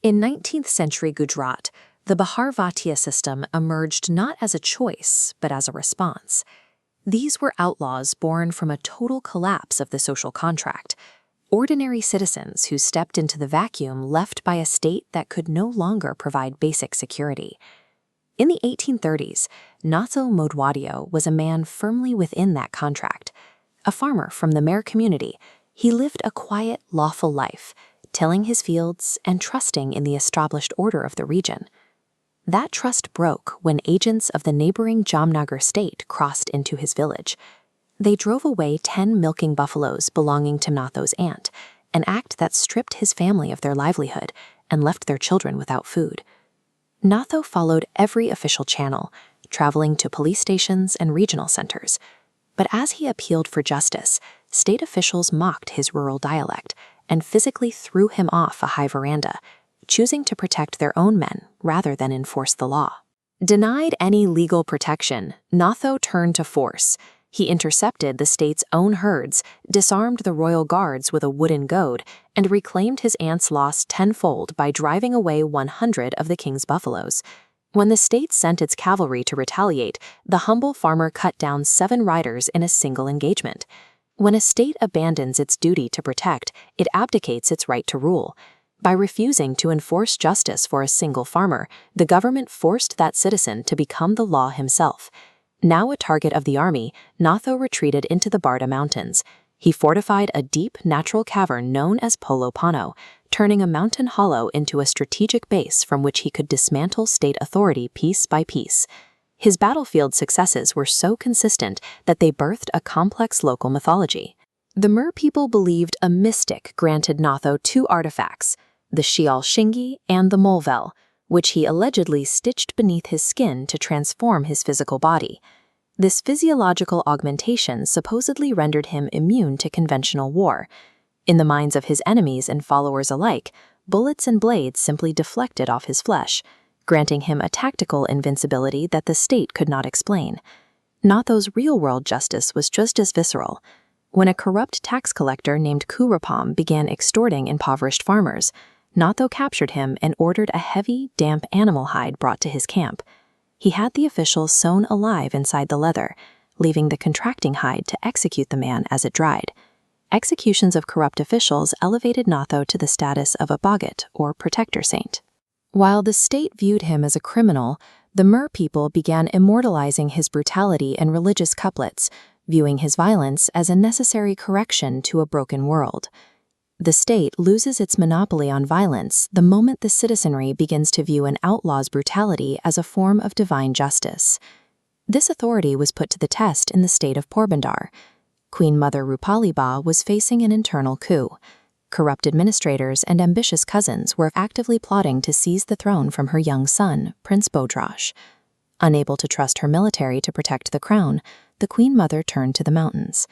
In 19th century Gujarat, the Bharatiya system emerged not as a choice, but as a response. These were outlaws born from a total collapse of the social contract, ordinary citizens who stepped into the vacuum left by a state that could no longer provide basic security. In the 1830s, Natho Modhavadiya was a man firmly within that contract. A farmer from the Mer community, he lived a quiet, lawful life, tilling his fields and trusting in the established order of the region. That trust broke when agents of the neighboring Jamnagar state crossed into his village. They drove away 10 milking buffaloes belonging to Natho's aunt, an act that stripped his family of their livelihood and left their children without food. Natho followed every official channel, traveling to police stations and regional centers. But as he appealed for justice, state officials mocked his rural dialect and physically threw him off a high veranda, choosing to protect their own men rather than enforce the law. Denied any legal protection, Natho turned to force. He intercepted the state's own herds, disarmed the royal guards with a wooden goad, and reclaimed his aunt's loss tenfold by driving away 100 of the king's buffaloes. When the state sent its cavalry to retaliate, the humble farmer cut down 7 riders in a single engagement. When a state abandons its duty to protect, it abdicates its right to rule. By refusing to enforce justice for a single farmer, the government forced that citizen to become the law himself. Now a target of the army, Natho retreated into the Barda Mountains. He fortified a deep natural cavern known as Polo Pano, turning a mountain hollow into a strategic base from which he could dismantle state authority piece by piece. His battlefield successes were so consistent that they birthed a complex local mythology. The Mer people believed a mystic granted Natho 2 artifacts, the Shial Shingi and the Molvel, which he allegedly stitched beneath his skin to transform his physical body. This physiological augmentation supposedly rendered him immune to conventional war. In the minds of his enemies and followers alike, bullets and blades simply deflected off his flesh, granting him a tactical invincibility that the state could not explain. Natho's real-world justice was just as visceral. When a corrupt tax collector named Kurapam began extorting impoverished farmers, Natho captured him and ordered a heavy, damp animal hide brought to his camp. He had the official sewn alive inside the leather, leaving the contracting hide to execute the man as it dried. Executions of corrupt officials elevated Natho to the status of a Bhagat, or protector saint. While the state viewed him as a criminal, the Mer people began immortalizing his brutality in religious couplets, viewing his violence as a necessary correction to a broken world. The state loses its monopoly on violence the moment the citizenry begins to view an outlaw's brutality as a form of divine justice. This authority was put to the test in the state of Porbandar. Queen Mother Rupali Ba was facing an internal coup. Corrupt administrators and ambitious cousins were actively plotting to seize the throne from her young son, Prince Bodrash. Unable to trust her military to protect the crown, the Queen Mother turned to the mountains.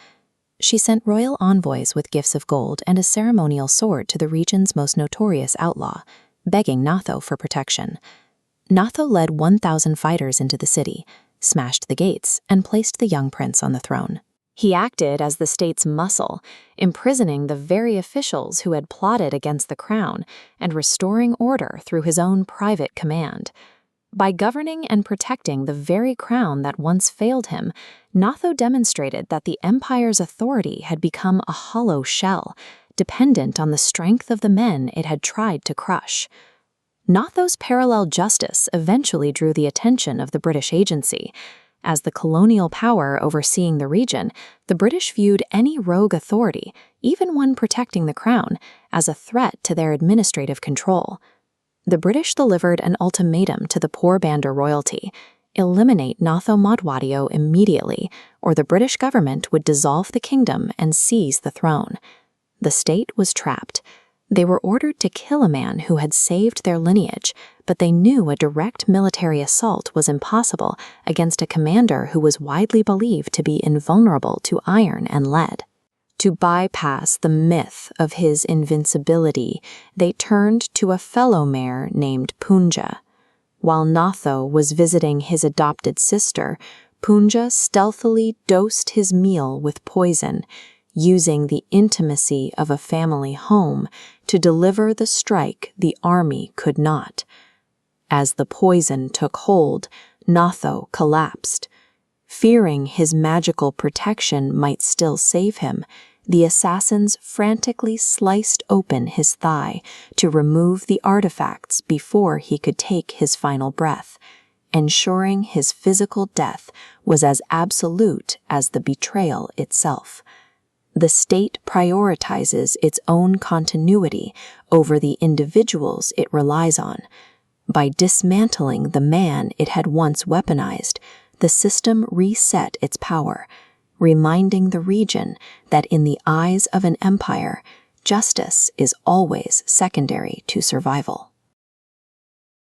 She sent royal envoys with gifts of gold and a ceremonial sword to the region's most notorious outlaw, begging Natho for protection. Natho led 1,000 fighters into the city, smashed the gates, and placed the young prince on the throne. He acted as the state's muscle, imprisoning the very officials who had plotted against the crown and restoring order through his own private command. By governing and protecting the very crown that once failed him, Natho demonstrated that the empire's authority had become a hollow shell, dependent on the strength of the men it had tried to crush. Natho's parallel justice eventually drew the attention of the British agency. As the colonial power overseeing the region, the British viewed any rogue authority, even one protecting the crown, as a threat to their administrative control. The British delivered an ultimatum to the Porbandar royalty: eliminate Natho Modhavadiya immediately, or the British government would dissolve the kingdom and seize the throne. The state was trapped. They were ordered to kill a man who had saved their lineage, but they knew a direct military assault was impossible against a commander who was widely believed to be invulnerable to iron and lead. To bypass the myth of his invincibility, they turned to a fellow mayor named Punja. While Natho was visiting his adopted sister, Punja stealthily dosed his meal with poison, using the intimacy of a family home to deliver the strike the army could not. As the poison took hold, Natho collapsed. Fearing his magical protection might still save him, the assassins frantically sliced open his thigh to remove the artifacts before he could take his final breath, ensuring his physical death was as absolute as the betrayal itself. The state prioritizes its own continuity over the individuals it relies on. By dismantling the man it had once weaponized, the system reset its power, reminding the region that in the eyes of an empire, justice is always secondary to survival.